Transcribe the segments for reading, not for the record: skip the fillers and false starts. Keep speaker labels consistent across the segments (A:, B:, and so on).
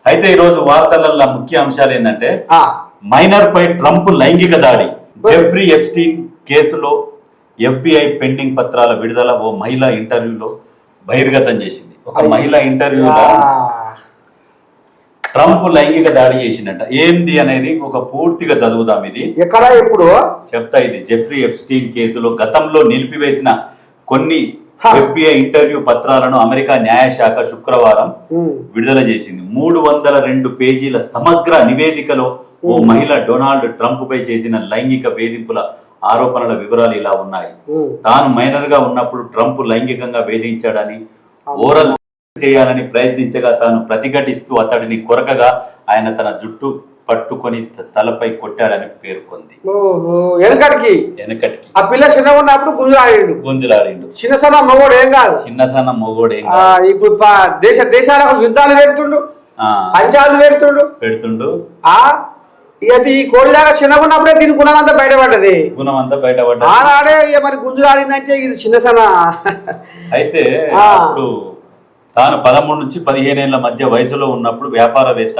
A: అయితే ఈ రోజు వార్తలలో ముఖ్య అంశాలు ఏంటంటే మైనర్ పై ట్రంప్ లైంగిక దాడి, జెఫ్రీ ఎప్స్టీన్ కేసులో FBI పెండింగ్ పత్రాల విడుదల, ఓ మహిళా ఇంటర్వ్యూలో బహిర్గతం చేసింది. ఒక మహిళా ఇంటర్వ్యూలో ట్రంప్ లైంగిక దాడి చేసినట్ట. ఏంది అనేది ఒక పూర్తిగా చదువుదాం. ఇది
B: ఎక్కడ ఇప్పుడు
A: చెప్తా. ఇది జెఫ్రీ ఎప్స్టీన్ కేసులో గతంలో నిలిపివేసిన కొన్ని FBI ఇంటర్వ్యూ పత్రాలను అమెరికా న్యాయశాఖ శుక్రవారం విడుదల చేసింది. 302 పేజీల సమగ్ర నివేదికలో ఓ మహిళ డొనాల్డ్ ట్రంప్ పై చేసిన లైంగిక వేధింపుల ఆరోపణల వివరాలు ఇలా ఉన్నాయి. తాను మైనర్ గా ఉన్నప్పుడు ట్రంప్ లైంగికంగా వేధించాడని, ఓరల్ చేయాలని ప్రయత్నించగా తాను ప్రతిఘటిస్తూ అతడిని కొరకగా ఆయన తన జుట్టు పట్టుకొని తలపై కొట్టాడని పేర్కొంది. వెనకటికి
B: ఆ పిల్ల చిన్న ఉన్నప్పుడు
A: గుంజులాడిండు.
B: చిన్నసన్న మొగోడు ఏం కాదు,
A: చిన్నసన్న మొగోడు.
B: ఇప్పుడు దేశాలకు యుద్ధాలు పెడుతుండు, పంచాలు పెడుతుండు. ఈ కోడిలాగా చిన్నగా ఉన్నప్పుడే దీని గుణం అంతా బయటపడ్డది. ఆనాడే మరి గుంజులాడిందంటే ఇది చిన్నసన్న.
A: అయితే అప్పుడు తాను 13 నుంచి 15 ఏళ్ల మధ్య వయసులో ఉన్నప్పుడు వ్యాపారవేత్త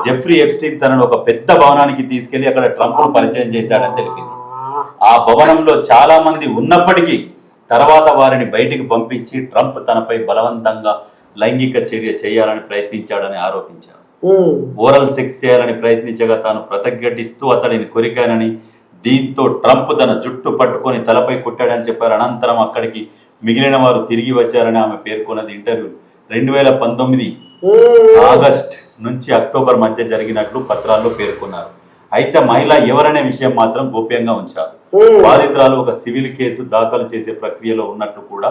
A: జెఫ్రీ ఎప్స్టీన్ తనను ఒక పెద్ద భవనానికి తీసుకెళ్లి అక్కడ ట్రంప్ ను పరిచయం చేశాడని తెలిపింది. ఆ భవనంలో చాలా మంది ఉన్నప్పటికీ తర్వాత వారిని బయటికి పంపించి ట్రంప్ తనపై బలవంతంగా లైంగిక చర్య చేయాలని ప్రయత్నించాడని ఆరోపించారు. ఓరల్ సెక్స్ చేయాలని ప్రయత్నించగా తాను ప్రతిఘటిస్తూ అతడిని కొరికానని, దీంతో ట్రంప్ తన జుట్టు పట్టుకొని తలపై కొట్టాడని చెప్పారు. అనంతరం అక్కడికి మిగిలిన వారు తిరిగి వచ్చారని ఆమె పేర్కొన్నది. ఇంటర్వ్యూ 2019 ఆగస్ట్ నుంచి అక్టోబర్ మధ్య జరిగినట్లు పత్రాల్లో పేర్కొన్నారు. అయితే మహిళ ఎవరనే విషయం మాత్రం గోప్యంగా ఉంచారు. బాధితురాలు ఒక సివిల్ కేసు దాఖలు చేసే ప్రక్రియలో ఉన్నట్లు కూడా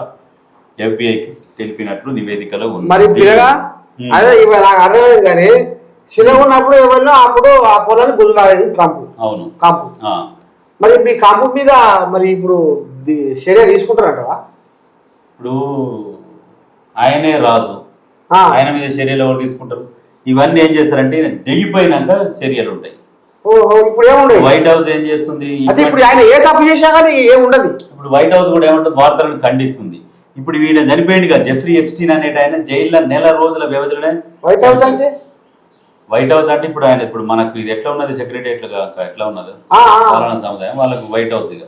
A: FBIకి తెలిపినట్లు నివేదికలో ఉంది.
B: అదే నాకు అర్థమైంది కానీ చిన్నగా ఉన్నప్పుడు ఎవరినో అప్పుడు ఆ పొలాన్ని గుంజులాడి ట్రంప్.
A: అవును,
B: కాంపు. మరి ఇప్పుడు ఈ కాంపు మీద మరి ఇప్పుడు చర్య తీసుకుంటారంటవా?
A: ఇప్పుడు ఆయనే రాజు, ఆయన మీద చర్యలు ఎవరు తీసుకుంటారు? ఇవన్నీ ఏం చేస్తారంటే దిగిపోయినాక చర్యలు ఉంటాయి.
B: ఓహో, ఇప్పుడు ఏముండదు.
A: వైట్ హౌస్ ఏం చేస్తుంది?
B: ఇప్పుడు ఆయన ఏ తప్పు చేసినా కానీ ఏముండదు.
A: ఇప్పుడు వైట్ హౌస్ కూడా ఏమంటుంది, వార్తలను ఖండిస్తుంది. ఇప్పుడు వీళ్ళ చనిపోయింది కదా జెఫ్రీ ఎప్స్టీన్ అనేట ఆయన, జైల్లో నెల రోజుల వ్యవధిలోనే.
B: వైట్ హౌస్
A: అంటే ఇప్పుడు ఆయన ఇప్పుడు మనకు ఇది ఎట్లా ఉన్నది, సెక్రటరియట్ ఎట్లా ఉన్నది పాలనా సముదాయం, వాళ్ళకు వైట్ హౌస్. ఇక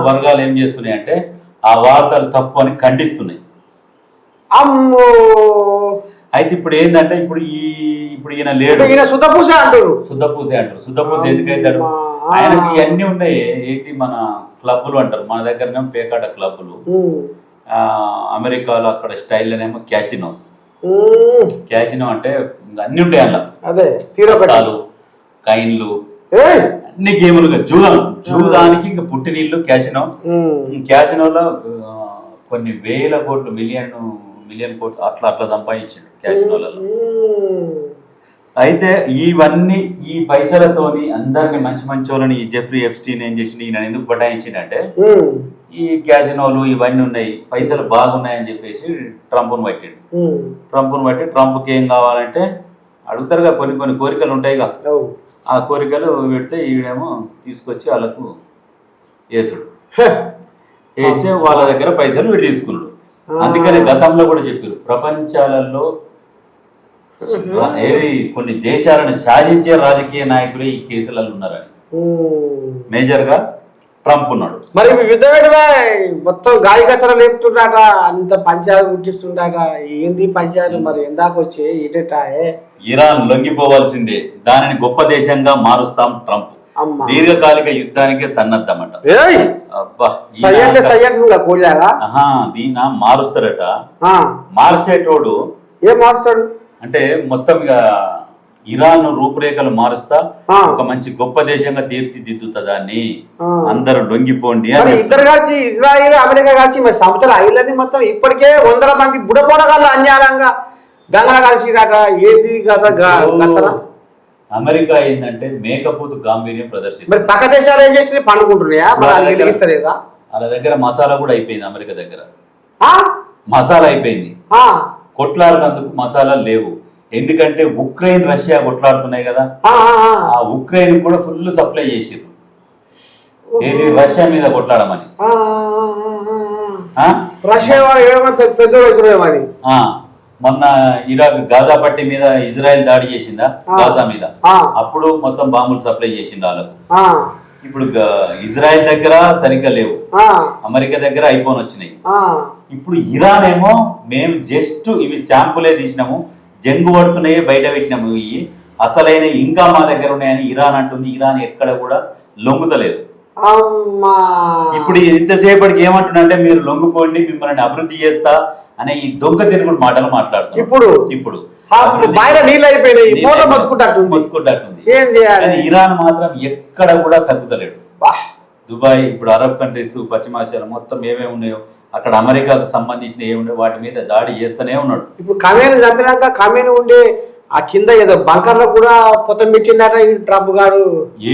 A: వర్గాలు ఏం చేస్తున్నాయి అంటే ఆ వార్తలు తప్పు అని ఖండిస్తున్నాయి. అయితే ఇప్పుడు ఏంటంటే ఇప్పుడు ఈయన లేడు,
B: శుద్ధపూసే అంటారు.
A: శుద్ధపూస ఎందుకైతాడు? ఆయనకి ఇవన్నీ ఉన్నాయి. ఏంటి మన క్లబ్బులు అంటారు, మన దగ్గరనేమో పేకాట క్లబ్బులు, అమెరికాలో అక్కడ స్టైల్లోనేమో క్యాసినోస్. క్యాసినో అంటే అన్ని ఉంటాయి అందులో, తీరపటాలు, కైన్లు, అన్ని గేములుగా. జూదానికి ఇంకా పుట్టినీళ్ళు క్యాసినోలో కొన్ని వేల కోట్లు, మిలియన్ కోట్లు అట్లా సంపాదించాడు క్యాసినోలలో. అయితే ఇవన్నీ ఈ పైసలతోని అందరిని మంచి వాళ్ళని ఈ జెఫ్రీ ఎప్స్టీన్ ఏం చేసిండు, ఈయన ఎందుకు పటాయించిండంటే ఈ క్యాసినోలు ఇవన్నీ ఉన్నాయి, పైసలు బాగున్నాయని చెప్పేసి ట్రంప్ను బట్టి ట్రంప్కి ఏం కావాలంటే అడుగుతారుగా, కొన్ని కోరికలు ఉంటాయిగా. ఆ కోరికలు పెడితే ఈడేమో తీసుకొచ్చి వాళ్ళకు వేసే వాళ్ళ దగ్గర పైసలు వీడు తీసుకున్నాడు. అందుకనే గతంలో కూడా చెప్పారు, ప్రపంచాలలో ఏది కొన్ని దేశాలను శాసించే రాజకీయ నాయకులే ఈ కేసులలో ఉన్నారని మేజర్ గా ట్రంప్ ఉన్నాడు.
B: మరి యుద్ధమే మొత్తం గాయకత్తర లేపుతుండట, అంత పంచాలు గుట్టిస్తుండట. ఏంది పంచాలు మరి ఎందాక వచ్చే ఇటెటాయే?
A: ఇరాన్ లొంగిపోవాల్సిందే, దానిని గొప్ప దేశంగా మారుస్తాం ట్రంప్. దీర్ఘకాలిక యుద్ధానికే సన్నద్ధమట. దీన మారుస్తారట. మార్చేటోడు
B: ఏం మారుస్తాడు
A: అంటే మొత్తం ఇక ఇరాన్ రూపురేఖలు మారుస్తా ఒక మంచి గొప్ప దేశంగా తీర్చిదిద్దుతా దాన్ని, అందరూ లొంగిపోండి అని.
B: ఇద్దరు కాచి ఇజ్రాయిల్ అమెరికా కాచి మరి సముద్ర ఐళ్ళని మొత్తం ఇప్పటికే 100 మంది బుడపోడగాళ్ళు అన్యాయంగా గంగల కలిసిరాట. ఏది కదా
A: అమెరికా ఏంటంటే మేకపోతు గాంభీర్యం ప్రదర్శిస్తుంది.
B: మరి పక్క దేశాలు ఏం చేసి పండుకుంటున్నాయా?
A: వాళ్ళ దగ్గర మసాలా కూడా అయిపోయింది. అమెరికా దగ్గర మసాలా అయిపోయింది, కొట్లాడుతందుకు మసాలా లేవు. ఎందుకంటే ఉక్రెయిన్ రష్యా కొట్లాడుతున్నాయి కదా, ఆ ఉక్రెయిన్ కూడా ఫుల్ సప్లై చేసిర్రు. ఏది రష్యా మీద కొట్లాడమని. మొన్న ఇరాక్ గాజా పట్టి మీద ఇజ్రాయెల్ దాడి చేసిందా గాజా మీద, అప్పుడు మొత్తం బాంబులు సప్లై చేసిండు వాళ్ళకు. ఇప్పుడు ఇజ్రాయెల్ దగ్గర సరిగ్గా లేవు, అమెరికా దగ్గర ఐఫోన్ వచ్చినాయి. ఇప్పుడు ఇరాన్ ఏమో మేము జస్ట్ ఇవి శాంపులే తీసినాము, జంగు పడుతున్నాయి బయట పెట్టినాము, ఇవి అసలైన ఇంకా మా దగ్గర ఉన్నాయని ఇరాన్ అంటుంది. ఇరాన్ ఎక్కడ కూడా లొంగుతలేదు. ఇప్పుడు ఇంతసేపటికి ఏమంటున్నా మీరు లొంగిపోండి, మిమ్మల్ని అభివృద్ధి చేస్తా అనే ఈ డొంక తిరుగుడు మాటలు మాట్లాడుతున్నారు. ఇప్పుడు ఇరాన్ మాత్రం ఎక్కడ కూడా తగ్గుతలేడు. దుబాయ్, ఇప్పుడు అరబ్ కంట్రీస్, పశ్చిమాసియాలు మొత్తం ఏమేమి ఉన్నాయో అక్కడ అమెరికాకు సంబంధించిన ఏమున్నాయో వాటి మీద దాడి చేస్తూనే ఉన్నాడు.
B: ఇప్పుడు కమేను చంపినాక కమేను ఉండే ఆ కింద ఏదో బంకర్ లో కూడా పొతం పెట్టిందట ఈ ట్రంప్ గారు.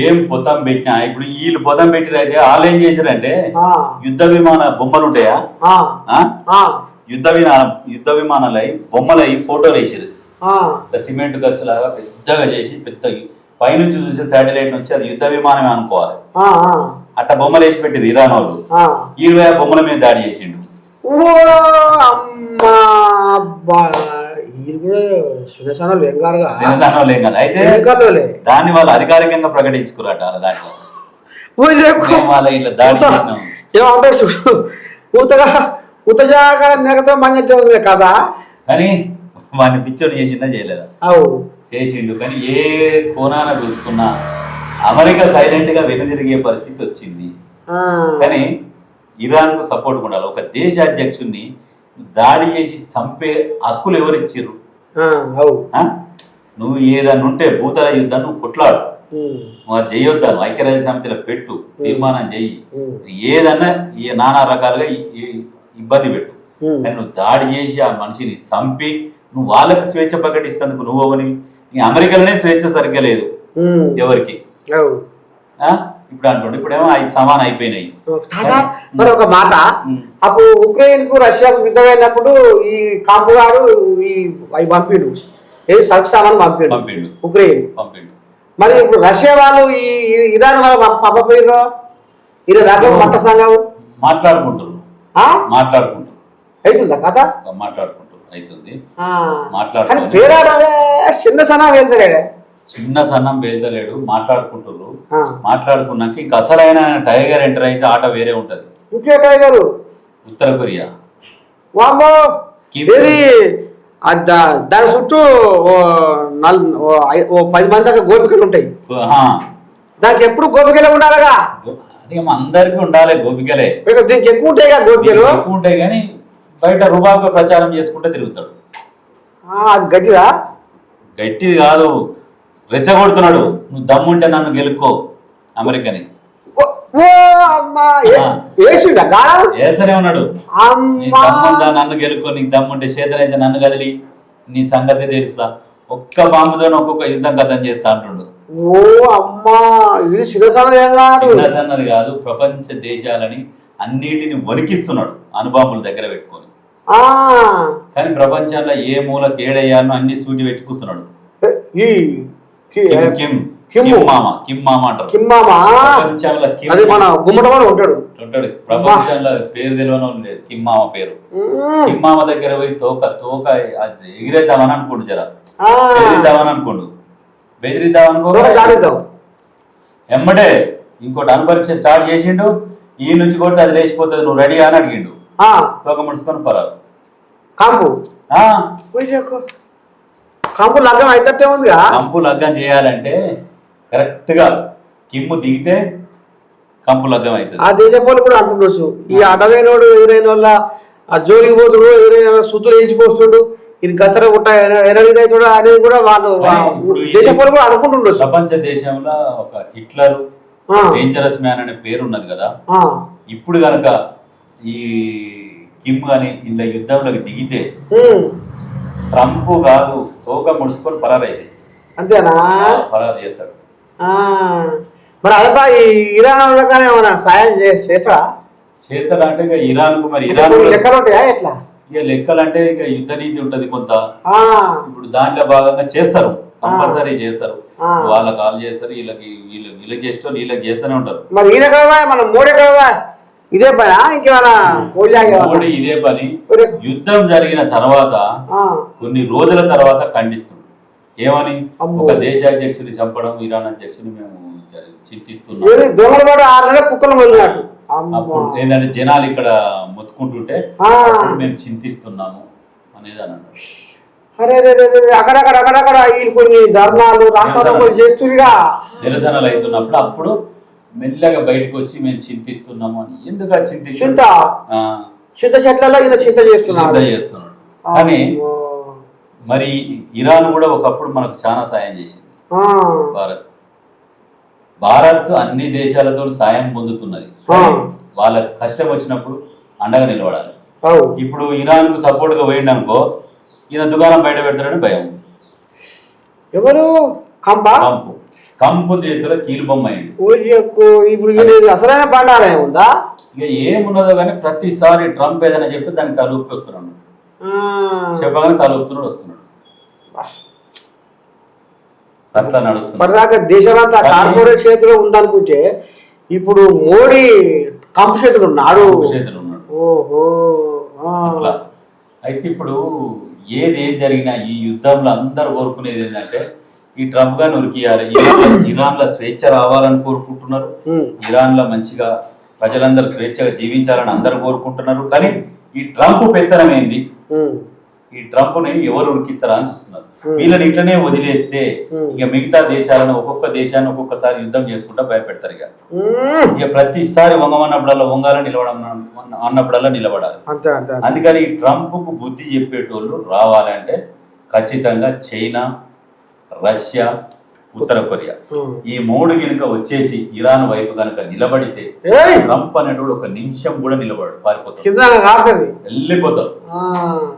A: ఏం పొతం పెట్టినా ఇప్పుడు వీళ్ళు పొతం పెట్టిన అయితే వాళ్ళు ఏం చేశారంటే యుద్ధ విమాన బొమ్మలు ఉంటాయా, యుద్ధ విమానాలై బొమ్మలై ఫోటోలు వేసారు. సిమెంట్ ఖర్చులాగా పెద్దగా చేసి పెద్ద పైనుంచి చూసే శాటిలైట్ నుంచి అది యుద్ధ విమానమే అనుకోవాలి. అట్ట బొమ్మలు వేసి పెట్టారు ఇరాన్ వాళ్ళు. ఈ బొమ్మల మీద దాడి చేసిండు. అయితే దాన్ని వాళ్ళు అధికారికంగా ప్రకటించుకున్నట దాంట్లో
B: కదా.
A: కానీ వాడిని పిచ్చోడు చేసిండా చేయలేదా? చేసిండు. కానీ ఏ కోణాన చూసుకున్నా అమెరికా సైలెంట్ గా వెనుదిరిగే పరిస్థితి వచ్చింది. కానీ ఇరాన్ కు సపోర్ట్ ఉండాలి. ఒక దేశ అధ్యక్షుడిని దాడి చేసి చంపే హక్కులు ఎవరిచ్చిర్రు? నువ్వు ఏదన్నా ఉంటే భూతల యుద్ధాన్ని నువ్వు కొట్లాడు, నువ్వు చేయొద్దాను ఐక్యరాజ్య సమితిలో పెట్టు, తీర్మానం చెయ్యి, ఏదన్నా నానా రకాలుగా ఇబ్బంది పెట్టు. కానీ నువ్వు దాడి చేసి ఆ మనిషిని చంపి నువ్వు వాళ్ళకి స్వేచ్ఛ ప్రకటిస్తేందుకు నువ్వు అవని అమెరికాలోనే స్వేచ్ఛ సరిగ్గా లేదు ఎవరికి. ఇప్పుడు అంటుండే ఇప్పుడేమో అవి సమానం అయిపోయినాయి.
B: మరి ఒక మాట, అప్పుడు ఉక్రెయిన్ కు రష్యాకు యుద్ధం అయినప్పుడు ఈ కాంపు గారు అవి పంపిండు, ఏ సరుకు సామాన్ పంపిండు ఉక్రెయిన్ పంపిండు. మరి ఇప్పుడు రష్యా వాళ్ళు ఈ ఇరాన్ వాళ్ళు పంపపోయిర్రు, ఇది రకం మట్ట సంఘం
A: మాట్లాడుకుంటారు
B: అవుతుందా కథ?
A: మాట్లాడుకుంటారు అవుతుంది.
B: చిన్న సన్నా వెళ్తాడే,
A: చిన్న సన్నం పేల్చలేడు. మాట్లాడుకుంటారు. మాట్లాడుకున్నాక ఇంక అసలైన టైగర్ ఎంటర్ అయితే ఆట వేరే ఉంటది.
B: ఇంకే టైగర్? ఉత్తర
A: కొరియా.
B: వామ్మో, దాని చుట్టూ 10 మంది దాకా గోపికలు ఉంటాయి. దానికి ఎప్పుడు గోపికలే ఉండాలిగా.
A: అందరికి ఉండాలి గోపికలే.
B: దీనికి ఎక్కువ ఉంటాయి గోపికలు,
A: ఎక్కువ ఉంటాయి. కానీ బయట రుబాబుగా ప్రచారం చేసుకుంటే తిరుగుతాడు.
B: అది గట్టిదా?
A: గట్టిది కాదు, రెచ్చగొడుతున్నాడు. నువ్వు దమ్ముంటే నన్ను గెలుక్కో అమెరికాని వేసనే ఉన్నాడు. దమ్ముందా నన్ను గెలుక్కో, నీకు దమ్ముంటే చేతనైతే నన్ను కదిలి నీ సంగతి తెలుస్తా, ఒక్క బాంబుతో ఒక్కొక్క యుద్ధం కథం చేస్తా అంటుండు. చిన్నసన్నది కాదు, ప్రపంచ దేశాలని అన్నిటిని వణికిస్తున్నాడు అణుబాంబుల దగ్గర పెట్టుకొని. కానీ ప్రపంచంలో ఏ మూలకి ఏడయ్యానో అన్ని సూటి పెట్టుకుస్తున్నాడు. ప్రపంచంలో పేరు తెలియని లేదు కిమ్ మామ పేరు. కిమ్ మామ దగ్గర పోయి తోక ఎగిరేద్దామని అనుకోండు, జర బెదిరిద్దామని అనుకోండు, బెదిరిద్దామనుకో ఎమ్మటే ఇంకోటి అనుపరీక్ష స్టార్ట్ చేసిండు. ఈ నుంచి కొట్టి అది లేచిపోతుంది, నువ్వు రెడీ అని అడిగిండు. తోక ముడుచుకొని పరారు.
B: కంపు లగ్గం అయితే ఉందిగా.
A: కంపు లగ్గం చేయాలంటే కరెక్ట్ గా కిమ్ము దిగితే కంపు లగ్గం అవుతుంది.
B: ఆ దేశపోలు కూడా అంటుండొచ్చు, ఈ అడవైనోడు ఎదురైన వల్ల ఆ జోలికి పోతుడు, ఎదురైన సుతులు వేయించిపోతుడు, ఇది గతర గుట్ట ఎనగైతుడు అనేది కూడా వాళ్ళు దేశపోలు కూడా అనుకుంటుండొచ్చు.
A: ప్రపంచ దేశంలో ఒక హిట్లర్, డేంజరస్ మ్యాన్ అనే పేరు ఉన్నది కదా. ఇప్పుడు కనుక ఈ కిమ్ అని ఇంత యుద్ధంలోకి దిగితే ట్రంప్ కాదు తోక ముడుచుకొని పరారైతే
B: అంతేనా?
A: పరారు చేస్తాడు.
B: మరి అదే ఈ ఇరాన్ వాళ్ళకనే ఏమైనా సాయం
A: చేస్తాడా అంటే ఇక ఇరాన్ కు మరి ఇరాన్
B: లెక్కలు ఉంటాయా ఎట్లా?
A: ఇక లెక్కలు అంటే ఇక యుద్ధ నీతి ఉంటది కొంత. ఇప్పుడు దాంట్లో భాగంగా చేస్తారు, కంపల్సరీ చేస్తారు. వాళ్ళ కాల్ చేస్తారు, వీళ్ళకి చేస్తూ వీళ్ళకి చేస్తూనే ఉంటారు.
B: మరి ఈయన కదా మనం మోడీ కదా ఇదే పని ఇంకేమైనా
A: మోడీ ఇదే పని యుద్ధం జరిగిన తర్వాత కొన్ని రోజుల తర్వాత ఖండిస్తుంది. ఏమని? ఒక దేశాధ్యక్షుని చంపడం, ఇరాన్ అధ్యక్షుని మేము చింతిస్తున్నాం. అప్పుడు ఏంటంటే జనాలు ఇక్కడ మొత్తుకుంటుంటే మేము చింతిస్తున్నాము అనేది అని అన్నారు.
B: అక్కడక్కడ కొన్ని ధర్నాలు
A: నిరసనలు అవుతున్నప్పుడు అప్పుడు మెల్లగా బయటకు వచ్చి మేము చింతిస్తున్నాము అని. ఎందుకు చింత
B: చెట్లలో చింత
A: చేస్తున్నాడు. కానీ మరి ఇరాన్ కూడా ఒకప్పుడు మనకు చాలా సాయం చేసింది. భారత్ అన్ని దేశాలతో సాయం పొందుతున్నది. వాళ్ళకి కష్టం వచ్చినప్పుడు అండగా నిలబడాలి. ఇప్పుడు ఇరాన్ కు సపోర్ట్ గా పోయింది అనుకో, ఈయన దుకాణం బయట పెడతాడని భయం.
B: ఎవరు?
A: కంపు చేతిలో కీలు బొమ్మ అయింది.
B: ఇప్పుడు అసలైన బండారం ఉందా?
A: ఇక ఏమున్నదో కానీ ప్రతిసారి ట్రంప్ ఏదైనా చెప్తే దానికి తలూపి వస్తున్నాడు. చెప్పగానే తలూపుతున్నాడు, వస్తున్నాడు. అట్లా నడుస్తుంది.
B: ఇప్పటిదాకా దేశమంతా కార్పొరేట్ చేతిలో ఉందనుకుంటే ఇప్పుడు మోడీ కంపు చేతులు ఉన్నాడు.
A: ఓహో అట్లా అయితే ఇప్పుడు ఏది జరిగినా ఈ యుద్ధంలో అందరు కోరుకునేది ఏంటంటే ఈ ట్రంప్ గాని ఉరికియాలి. ఇరాన్ లో స్వేచ్ఛ రావాలని కోరుకుంటున్నారు. ఇరాన్ లో మంచిగా ప్రజలందరూ స్వేచ్ఛగా జీవించాలని అందరు కోరుకుంటున్నారు. కానీ ఈ ట్రంప్ పెత్తనం ఏంది? ఈ ట్రంప్ ని ఎవరు ఉరికిస్తారా అని చూస్తున్నారు. వీళ్ళని ఇట్లనే వదిలేస్తే ఇక మిగతా దేశాలను ఒక్కొక్క దేశాన్ని ఒక్కొక్కసారి యుద్ధం చేసుకుంటా భయపెడతారు. ఇక ప్రతిసారి వంగమన్నప్పుడల్లా వంగాలని అన్నప్పుడల్లా నిలబడాలి. అందుకని ఈ ట్రంప్ కు బుద్ధి చెప్పేటోళ్ళు రావాలంటే ఖచ్చితంగా చైనా, రష్యా, ఉత్తర కొరియా ఈ మూడు కనుక వచ్చేసి ఇరాన్ వైపు కనుక నిలబడితే ట్రంప్ అనేటోడు ఒక నిమిషం కూడా నిలబడు, పారిపోతాడు, వెళ్ళిపోతారు.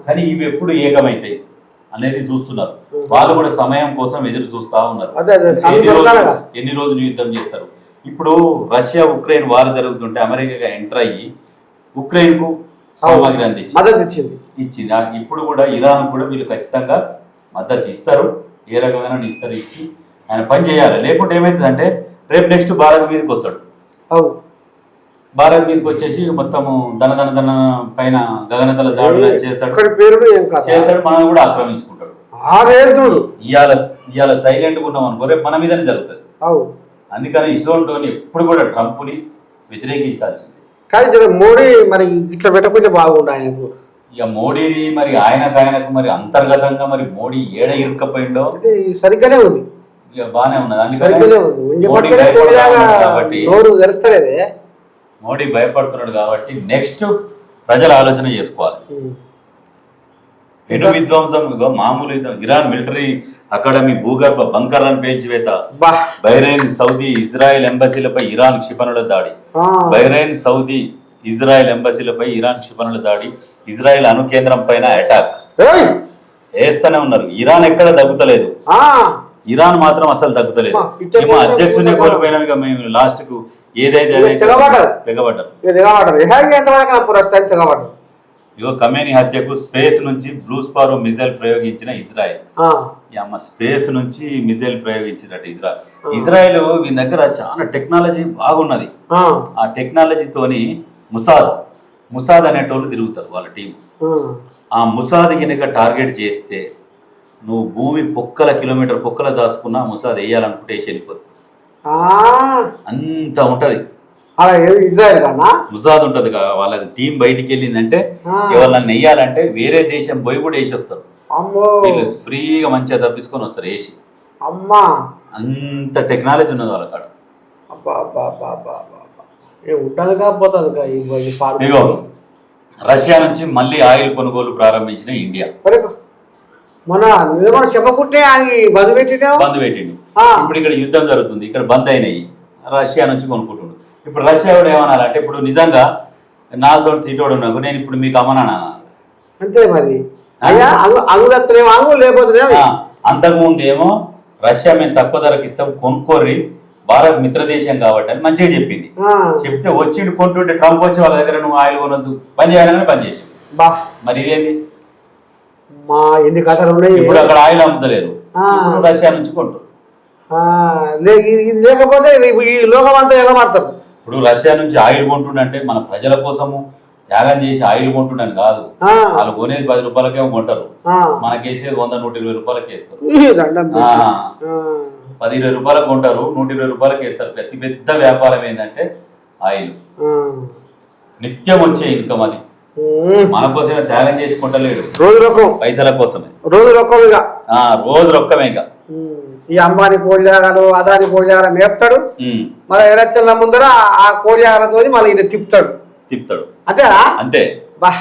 A: కానీ ఇవి ఎప్పుడు ఏకమైతాయి అనేది చూస్తున్నారు. వాళ్ళు కూడా సమయం కోసం ఎదురు చూస్తా ఉన్నారు. ఎన్ని రోజులు యుద్ధం చేస్తారు. ఇప్పుడు రష్యా ఉక్రెయిన్ వార్ జరుగుతుంటే అమెరికా ఎంటర్ అయ్యి ఉక్రెయిన్ కు సామాగ్రి అందించింది. ఇప్పుడు కూడా ఇరాన్ కూడా వీళ్ళు ఖచ్చితంగా మద్దతు ఇస్తారు. ఏ రకమైన ఇస్తారు, ఇచ్చి ఆయన పని చేయాలి. లేకుంటే ఏమవుతుంది అంటే రేపు నెక్స్ట్ భారత్ మీదకి వస్తాడు. భారత్ మీదకి వచ్చేసి మొత్తము ధన పైన గగనతల దాడులు చేస్తాడు. మనం కూడా ఆక్రమించుకుంటాడు. ఇవాళ సైలెంట్ గా ఉన్నాం అనుకో, రేపు మన మీదనే జరుగుతుంది. అందుకని ఇస్రోని ఎప్పుడు కూడా ట్రంప్ ని వ్యతిరేకించాల్సింది.
B: కానీ మోడీ మరి ఇట్లా పెట్టకపోతే బాగుండాలి.
A: ఇక మోడీది మరి ఆయనకు మరి అంతర్గతంగా మరి మోడీ ఏడ ఇరుక్కపోయిందో
B: సరిగ్గానే ఉంది,
A: ఇక బానే ఉన్నది. మోడీ భయపడుతున్నాడు కాబట్టి నెక్స్ట్ ప్రజలు ఆలోచన చేసుకోవాలి. ఎటు విధ్వంసం మామూలు ఇరాన్ మిలిటరీ అకాడమీ భూగర్భ బంకర్లను పేల్చివేత, బహ్రెయిన్, సౌదీ, ఇజ్రాయెల్ ఎంబసీలపై ఇరాన్ క్షిపణుల దాడి, బహ్రెయిన్, సౌదీ, ఇజ్రాయెల్ ఎంబసీలపై ఇరాన్ క్షిపణుల దాడి, ఇజ్రాయెల్ అణు కేంద్రం పైన అటాక్ వేస్తూనే ఉన్నారు. ఇరాన్ ఎక్కడ తగ్గుతలేదు, ఇరాన్ మాత్రం అసలు తగ్గుతలేదు. మేము అధ్యక్షుని కోల్పోయినాం. ఇక మేము లాస్ట్ కు ఏదైతే తెగబడ్డారు. ఇగో ఖమేనీ హత్యకు స్పేస్ నుంచి బ్లూ స్పారో మిజైల్ ప్రయోగించిన ఇజ్రాయెల్. స్పేస్ నుంచి మిజైల్ ప్రయోగించినట్టు ఇజ్రాయెల్ వీని దగ్గర చాలా టెక్నాలజీ బాగున్నది. ఆ టెక్నాలజీతోని ముసాద్ అనేటోళ్ళు తిరుగుతారు వాళ్ళ టీం. ఆ ముసాద్ కనుక టార్గెట్ చేస్తే నువ్వు భూమి కిలోమీటర్ పొక్కల దాచుకున్నా ముసాద్ వేయాలనుకుంటే వేసి వెళ్ళిపోతుంది. అంత ఉంటది. ముసాద్ ఉంటది. వాళ్ళ టీం బయటికి వెళ్ళిందంటే ఎవరిని నెయ్యాలంటే వేరే దేశం పోయి కూడా వేసి వస్తారు. వీళ్ళు ఫ్రీగా మంచిగా తప్పించుకొని వస్తారు వేసి. అంత టెక్నాలజీ ఉన్నది వాళ్ళ కాడ. ఇగో రష్యా నుంచి మళ్ళీ ఆయిల్ కొనుగోలు ప్రారంభించిన ఇండియా. బంద్ పెట్టిండు. ఇప్పుడు ఇక్కడ యుద్ధం జరుగుతుంది, ఇక్కడ బంద్ అయినాయి. రష్యా నుంచి కొనుక్కుంటుండు. ఇప్పుడు రష్యా కూడా ఏమనాలంటే ఇప్పుడు నిజంగా నాతో తీటోడు ఉన్నాకు నేను ఇప్పుడు మీకు అమ్మనా
B: అంతే. మరి
A: అంతకుముందు ఏమో రష్యా మేము తక్కువ ధరకు ఇస్తాం కొనుక్కోర్రి, భారత్ మిత్రదేశం కాబట్టి అని మంచిగా చెప్పింది. చెప్తే వచ్చిండు కొంటుంటే ట్రంప్ వచ్చి వాళ్ళ దగ్గర నువ్వు ఆయిల్ కొనొద్దు పని చేయాలని పని చేసి. మరి ఇదేంది?
B: ఎన్ని కథలు ఉన్నాయి.
A: ఇప్పుడు అక్కడ ఆయిల్ అమ్ముతలేరు, రష్యా నుంచి కొంటారు.
B: ఇది లేకపోతే ఈ లోకం అంతా ఎగమాడతారు.
A: ఇప్పుడు రష్యా నుంచి ఆయిల్ కొంటుండంటే మన ప్రజల కోసము త్యాగం చేసి ఆయిల్ కొంటుండని కాదు. వాళ్ళు కొనేది 10 రూపాయలకేమో కొంటారు, మనకేసేది 100-120 రూపాయలకి వేస్తారు. 10-20 రూపాయలకు కొంటారు, 120 రూపాయలకి వేస్తారు. ప్రతి పెద్ద వ్యాపారం ఏంటంటే ఆయిల్. నిత్యం వచ్చే ఇన్కమ్ అది. మన కోసమే త్యాగం చేసి కొంటలేడు, రోజు రొక్కం, పైసల కోసమే రోజు రొక్కం. ఇక రోజు రొక్కమే. ఇక
B: ఈ అంబానీ కోడియాగాలు అదాని కోడియాగాల మేపుతాడు, మళ్ళీ ఎలక్షన్ల ముందర ఆ కోడియాగాలతో మళ్ళీ ఈయన తిప్పుతాడు
A: అంతేనా? అంతే.
B: బా